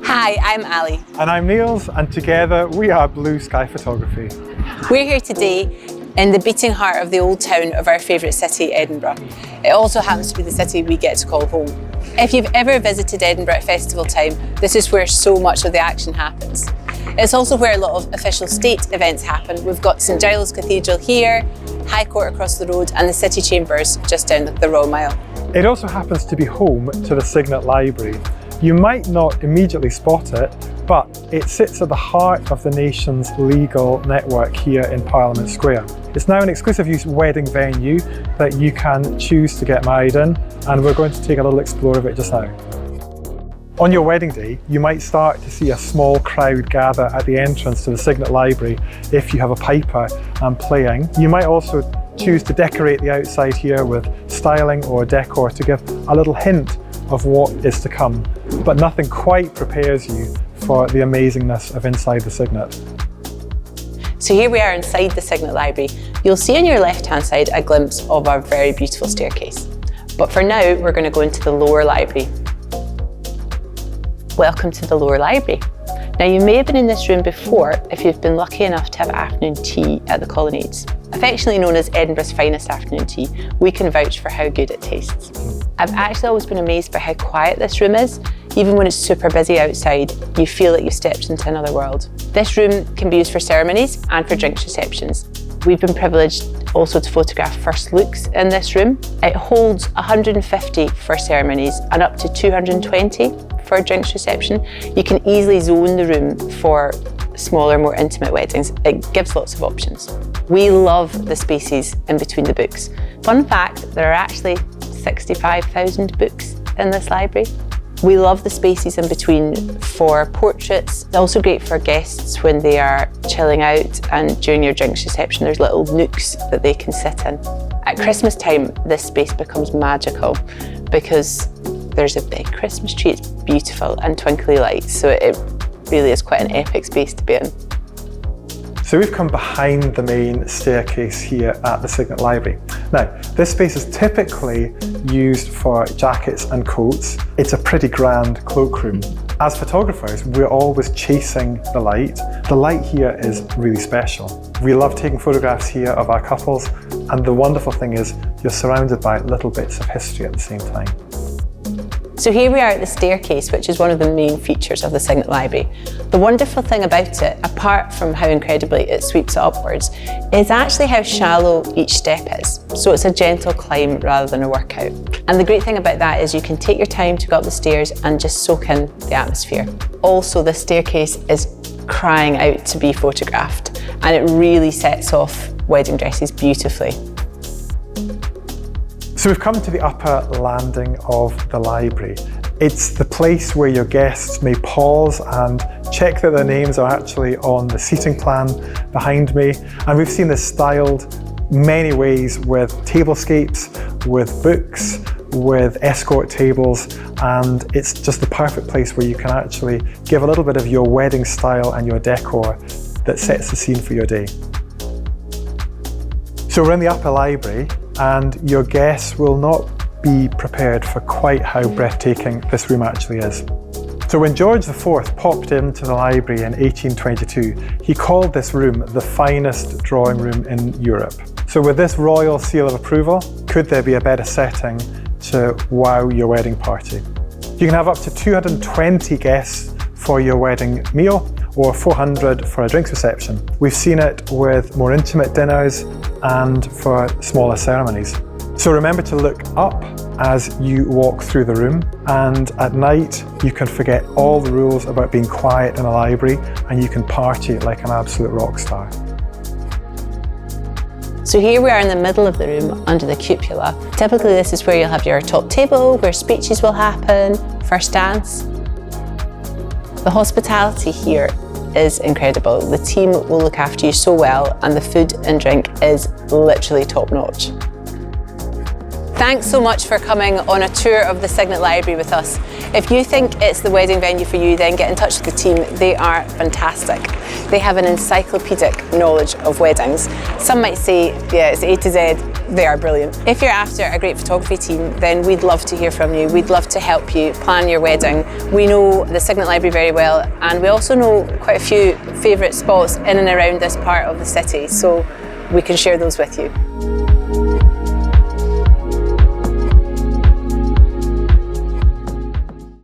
Hi, I'm Ali. And I'm Niels, and together we are Blue Sky Photography. We're here today in the beating heart of the old town of our favourite city, Edinburgh. It also happens to be the city we get to call home. If you've ever visited Edinburgh at festival time, this is where so much of the action happens. It's also where a lot of official state events happen. We've got St Giles Cathedral here, High Court across the road, and the City Chambers just down the Royal Mile. It also happens to be home to the Signet Library. You might not immediately spot it, but it sits at the heart of the nation's legal network here in Parliament Square. It's now an exclusive use wedding venue that you can choose to get married in, and we're going to take a little explore of it just now. On your wedding day, you might start to see a small crowd gather at the entrance to the Signet Library if you have a piper and playing. You might also choose to decorate the outside here with styling or decor to give a little hint of what is to come, but nothing quite prepares you for the amazingness of inside the Signet. So here we are inside the Signet Library. You'll see on your left-hand side a glimpse of our very beautiful staircase. But for now, we're going to go into the lower library. Welcome to the lower library. Now, you may have been in this room before if you've been lucky enough to have afternoon tea at the Colonnades. Affectionately known as Edinburgh's finest afternoon tea, we can vouch for how good it tastes. I've actually always been amazed by how quiet this room is. Even when it's super busy outside, you feel that you've stepped into another world. This room can be used for ceremonies and for drinks receptions. We've been privileged also to photograph first looks in this room. It holds 150 for ceremonies and up to 220 for a drinks reception. You can easily zone the room for smaller, more intimate weddings. It gives lots of options. We love the spaces in between the books. Fun fact, there are actually 65,000 books in this library. We love the spaces in between for portraits. It's also great for guests when they are chilling out, and during your drinks reception there's little nooks that they can sit in. At Christmas time this space becomes magical because there's a big Christmas tree. It's beautiful and twinkly lights, so it really is quite an epic space to be in. So we've come behind the main staircase here at the Signet Library. Now, this space is typically used for jackets and coats. It's a pretty grand cloakroom. As photographers, we're always chasing the light. The light here is really special. We love taking photographs here of our couples, and the wonderful thing is you're surrounded by little bits of history at the same time. So here we are at the staircase, which is one of the main features of the Signet Library. The wonderful thing about it, apart from how incredibly it sweeps upwards, is actually how shallow each step is. So it's a gentle climb rather than a workout. And the great thing about that is you can take your time to go up the stairs and just soak in the atmosphere. Also, the staircase is crying out to be photographed, and it really sets off wedding dresses beautifully. So we've come to the upper landing of the library. It's the place where your guests may pause and check that their names are actually on the seating plan behind me. And we've seen this styled many ways with tablescapes, with books, with escort tables, and it's just the perfect place where you can actually give a little bit of your wedding style and your decor that sets the scene for your day. So we're in the upper library, and your guests will not be prepared for quite how breathtaking this room actually is. So when George IV popped into the library in 1822, he called this room the finest drawing room in Europe. So with this royal seal of approval, could there be a better setting to wow your wedding party? You can have up to 220 guests for your wedding meal, or 400 for a drinks reception. We've seen it with more intimate dinners and for smaller ceremonies. So remember to look up as you walk through the room, and at night you can forget all the rules about being quiet in a library and you can party like an absolute rock star. So here we are in the middle of the room under the cupola. Typically this is where you'll have your top table, where speeches will happen, first dance. The hospitality here is incredible. The team will look after you so well, and the food and drink is literally top notch. Thanks so much for coming on a tour of the Signet Library with us. If you think it's the wedding venue for you, then get in touch with the team. They are fantastic. They have an encyclopedic knowledge of weddings. Some might say, yeah, it's A to Z. They are brilliant. If you're after a great photography team, then we'd love to hear from you. We'd love to help you plan your wedding. We know the Signet Library very well, and we also know quite a few favourite spots in and around this part of the city, so we can share those with you.